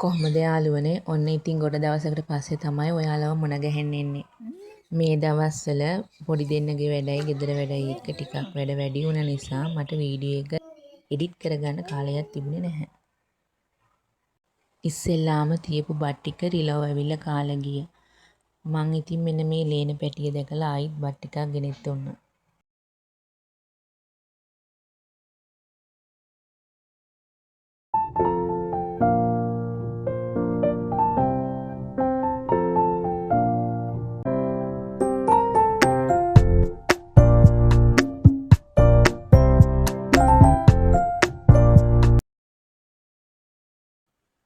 කොහොමද යාළුවනේ? ඔන්න ඉතින් ගොඩ දවසකට පස්සේ තමයි ඔයාලව මුණ ගැහෙන්න එන්නේ. මේ දවස්වල පොඩි දෙන්නගේ වැඩයි ගෙදර වැඩයි එක්ක ටිකක් වැඩ වැඩි වුණ නිසා මට වීඩියෝ එක එඩිට් කරගන්න කාලයක් තිබුණේ නැහැ. ඉස්සෙල්ලාම තියපු බත් ටික රිලව් ඇවිල්ලා කාලා ගියා. මං ඉතින් මෙන්න මේ ලේන පැටිය දැකලා ආයිත් බත් ටිකක් ගෙනෙත් දුන්නා.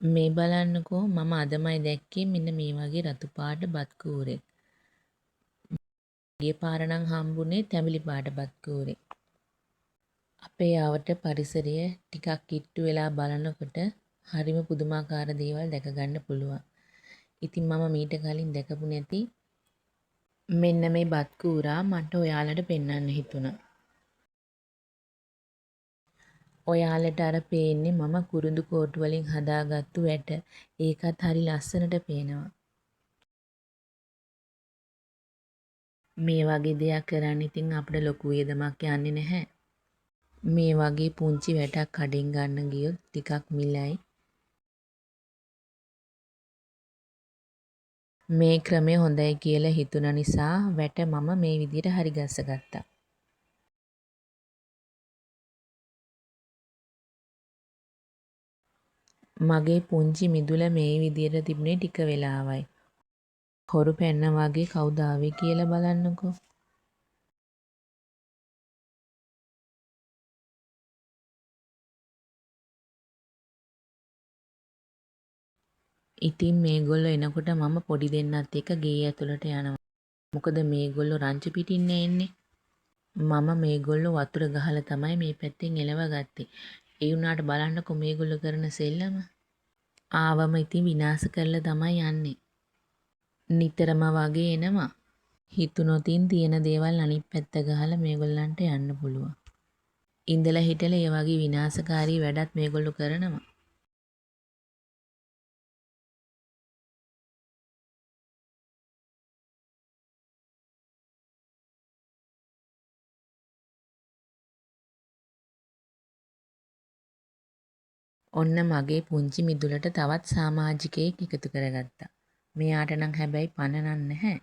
මේ බලන්නකෝ මම අදමයි දැක්කේ මෙන්න මේ වගේ රතු පාට බත් කූරෙක්. ගිය පාර නම් හම්බුනේ තැඹිලි පාට බත් කූරෙක්. අපේ ආවට පරිසරය ටිකක් කිට්ටු වෙලා බලනකොට හරිම පුදුමාකාර දේවල් දැක ගන්න පුළුවන්. ඉතින් මම මීට කලින් දැකපු නැති මෙන්න මේ බත් කූරා මට ඔයාලට පෙන්වන්න හිතුණා. ඔයාලට අර පේන්නේ මම කුරුඳු කෝටු වලින් හදාගත්තු වැට. ඒකත් හරි ලස්සනට පේනවා. මේ වගේ දෙයක් කරන්න ඉතින් අපිට ලොකු වියදමක් යන්නේ නැහැ. මේ වගේ පුංචි වැටක් කඩෙන් ගන්න ගියොත් ටිකක් මිලයි. මේ ක්‍රමය හොඳයි කියලා හිතුණ නිසා වැට මම මේ විදිහට හරි ගස්සගත්තා. මගේ පුංචි මිදුල මේ විදිහට තිබුණේ ටික වෙලාවයි. හොරු පැන්න වගේ කවුද ආවේ කියලා බලන්නකෝ. ඉතින් මේගොල්ලෝ එනකොට මම පොඩි දෙන්නත් එක්ක ගේ ඇතුළට යනවා. මොකද මේගොල්ලෝ රංචු පිටින් එන්නේ. මම මේගොල්ලෝ වතුර ගහලා තමයි මේ පැත්තෙන් එලව ගත්තේ. ඒ වුණාට බලන්නකෝ මේගොල්ලෝ කරන සෙල්ලම. ආවම ඉතින් විනාශ කරලා තමයි යන්නේ. නිතරම වගේ එනවා. හිතුනොතින් තියෙන දේවල් අනිත් පැත්ත ගහලා මේගොල්ලන්ට යන්න පුළුවන්. ඉඳලා හිටලා ඒ වගේ විනාශකාරී වැඩත් මේගොල්ලෝ කරනවා. ඔන්න මගේ පුංචි මිදුලට තවත් සමාජිකයෙක් එකතු කරගත්තා. මෙයාට නම් හැබැයි පණ නැහැ.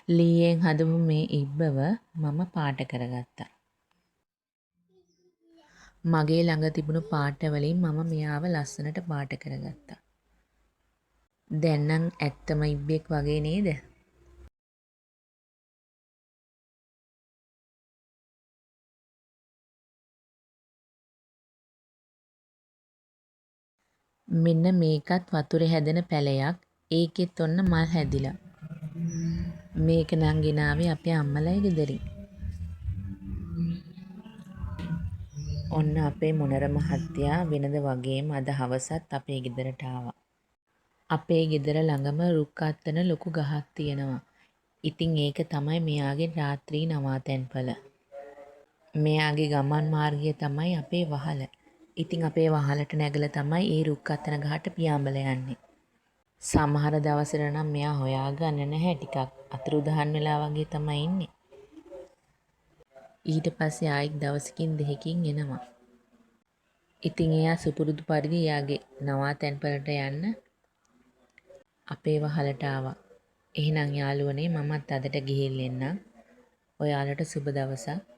ලීයෙන් හදපු මේ ඉබ්බව මම පාට කරගත්තා. මගේ ළඟ තිබුණු පාට වලින් මම මෙයාව ලස්සනට පාට කරගත්තා. දැන් නම් ඇත්තම ඉබ්බෙක් වගේ නේද? මෙන්න මේකත් වතුරේ හැදෙන පැලයක්. ඒකෙත් ඔන්න මල් හැදිලා. මේක නම් ගෙනාවේ අපේ අම්මලයි ගෙදරින්. ඔන්න අපේ මොනර මහත්තයා වෙනද වගේම අද හවසත් අපේ ගෙදරට ආවා. අපේ ගෙදර ළඟම රුක් අත්තන ලොකු ගහක් තියෙනවා. ඉතින් ඒක තමයි මෙයාගේ රාත්‍රී නවාතැන්පල. මෙයාගේ ගමන් මාර්ගය තමයි අපේ වහල. ඉතින් අපේ වහලට නැගලා තමයි ඒ රුක් අත්තන ගහට පියාඹලා යන්නේ. සමහර දවසට නම් මෙයා හොයාගන්න නැහැ, ටිකක් අතුරුදහන් වෙලා වගේ තමයි ඉන්නේ. ඊට පස්සේ ආයෙත් දවසකින් දෙකකින් එනවා. ඉතින් එයා සුපුරුදු පරිදි එයාගේ නවාතැන්පලට යන්න අපේ වහලට ආවා. එහෙනම් යාළුවනේ මමත් අදට ගිහින් එන්නම්. ඔයාලට සුබ දවසක්.